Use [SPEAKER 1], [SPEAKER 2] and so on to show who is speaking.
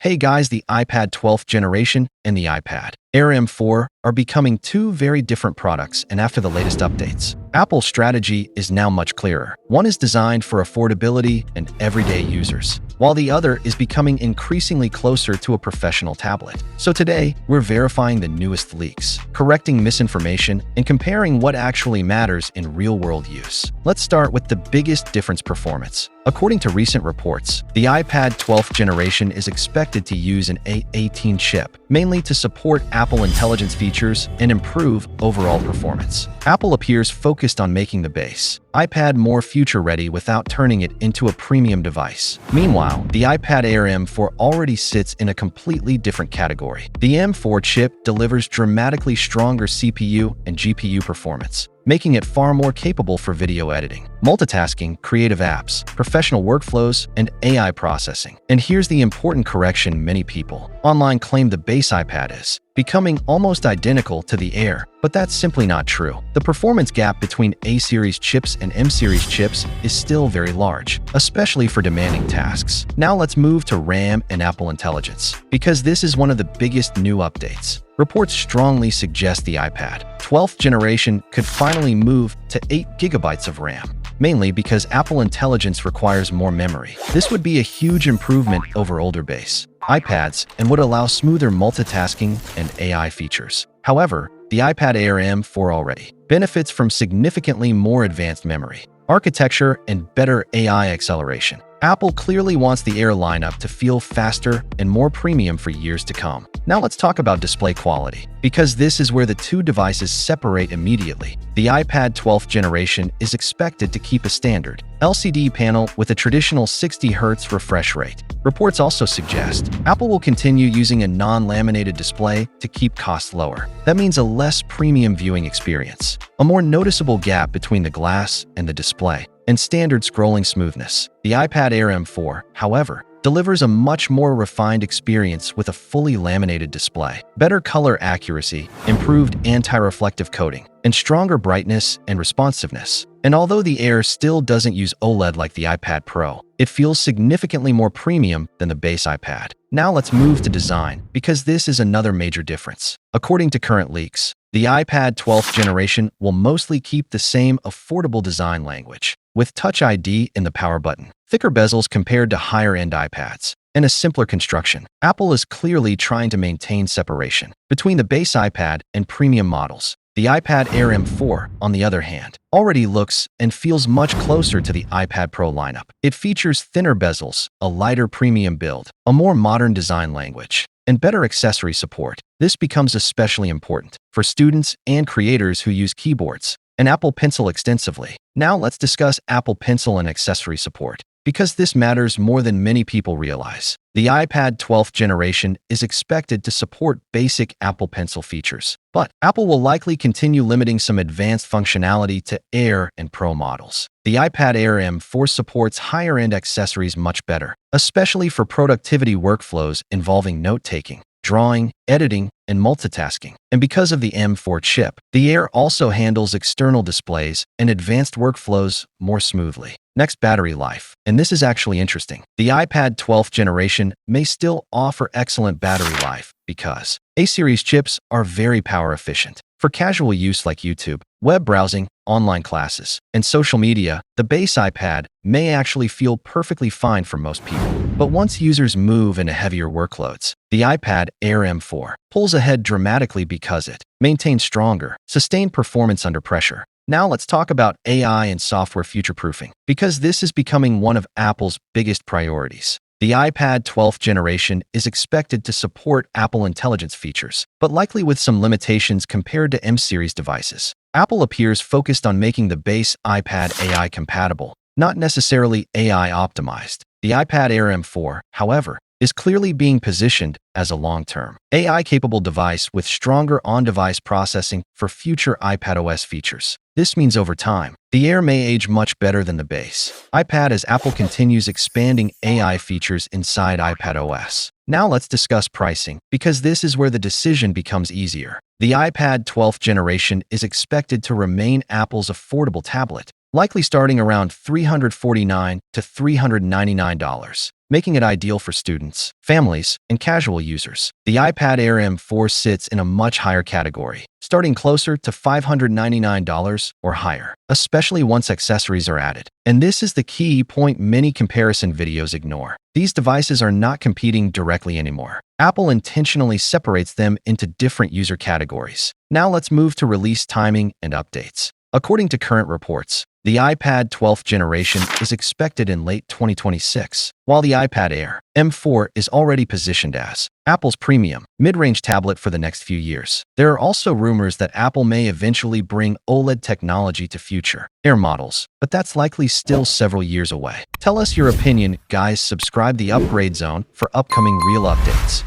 [SPEAKER 1] Hey guys, the iPad 12th generation and the iPad Air M4 are becoming two very different products, and after the latest updates, Apple's strategy is now much clearer. One is designed for affordability and everyday users, while the other is becoming increasingly closer to a professional tablet. So today, we're verifying the newest leaks, correcting misinformation, and comparing what actually matters in real-world use. Let's start with the biggest difference: performance. According to recent reports, the iPad 12th generation is expected to use an A18 chip, mainly to support Apple Intelligence features and improve overall performance. Apple appears focused on making the base iPad more future-ready without turning it into a premium device. Meanwhile, the iPad Air M4 already sits in a completely different category. The M4 chip delivers dramatically stronger CPU and GPU performance, making it far more capable for video editing, multitasking, creative apps, professional workflows, and AI processing. And here's the important correction: many people online claim the base iPad is becoming almost identical to the Air, but that's simply not true. The performance gap between A-series chips and M-series chips is still very large, especially for demanding tasks. Now let's move to RAM and Apple Intelligence, because this is one of the biggest new updates. Reports strongly suggest the iPad 12th generation could finally move to 8 GB of RAM, mainly because Apple Intelligence requires more memory. This would be a huge improvement over older base iPads and would allow smoother multitasking and AI features. However, the iPad Air M4 already benefits from significantly more advanced memory architecture and better AI acceleration. Apple clearly wants the Air lineup to feel faster and more premium for years to come. Now let's talk about display quality, because this is where the two devices separate immediately. The iPad 12th generation is expected to keep a standard LCD panel with a traditional 60 Hz refresh rate. Reports also suggest Apple will continue using a non-laminated display to keep costs lower. That means a less premium viewing experience, a more noticeable gap between the glass and the display, and standard scrolling smoothness. The iPad Air M4, however, delivers a much more refined experience with a fully laminated display, better color accuracy, improved anti-reflective coating, and stronger brightness and responsiveness. And although the Air still doesn't use OLED like the iPad Pro, it feels significantly more premium than the base iPad. Now let's move to design, because this is another major difference. According to current leaks, the iPad 12th generation will mostly keep the same affordable design language, with Touch ID in the power button, thicker bezels compared to higher-end iPads, and a simpler construction. Apple is clearly trying to maintain separation between the base iPad and premium models. The iPad Air M4, on the other hand, already looks and feels much closer to the iPad Pro lineup. It features thinner bezels, a lighter premium build, a more modern design language, and better accessory support. This becomes especially important for students and creators who use keyboards and Apple Pencil extensively. Now let's discuss Apple Pencil and accessory support, because this matters more than many people realize. The iPad 12th generation is expected to support basic Apple Pencil features, but Apple will likely continue limiting some advanced functionality to Air and Pro models. The iPad Air M4 supports higher-end accessories much better, especially for productivity workflows involving note-taking, drawing, editing, and multitasking. And because of the M4 chip, the Air also handles external displays and advanced workflows more smoothly. Next, battery life. And this is actually interesting. The iPad 12th generation may still offer excellent battery life because A-series chips are very power efficient. For casual use like YouTube, web browsing, online classes, and social media, the base iPad may actually feel perfectly fine for most people. But once users move into heavier workloads, the iPad Air M4 pulls ahead dramatically because it maintains stronger, sustained performance under pressure. Now let's talk about AI and software future-proofing, because this is becoming one of Apple's biggest priorities. The iPad 12th generation is expected to support Apple Intelligence features, but likely with some limitations compared to M-series devices. Apple appears focused on making the base iPad AI compatible, not necessarily AI optimized. The iPad Air M4, however, is clearly being positioned as a long-term AI-capable device with stronger on-device processing for future iPadOS features. This means over time, the Air may age much better than the base iPad as Apple continues expanding AI features inside iPadOS. Now let's discuss pricing, because this is where the decision becomes easier. The iPad 12th generation is expected to remain Apple's affordable tablet, likely starting around $349 to $399. making it ideal for students, families, and casual users. The iPad Air M4 sits in a much higher category, starting closer to $599 or higher, especially once accessories are added. And this is the key point many comparison videos ignore. These devices are not competing directly anymore. Apple intentionally separates them into different user categories. Now let's move to release timing and updates. According to current reports, the iPad 12th generation is expected in late 2026, while the iPad Air M4 is already positioned as Apple's premium, mid-range tablet for the next few years. There are also rumors that Apple may eventually bring OLED technology to future Air models, but that's likely still several years away. Tell us your opinion, guys. Subscribe the Upgrade Zone for upcoming real updates.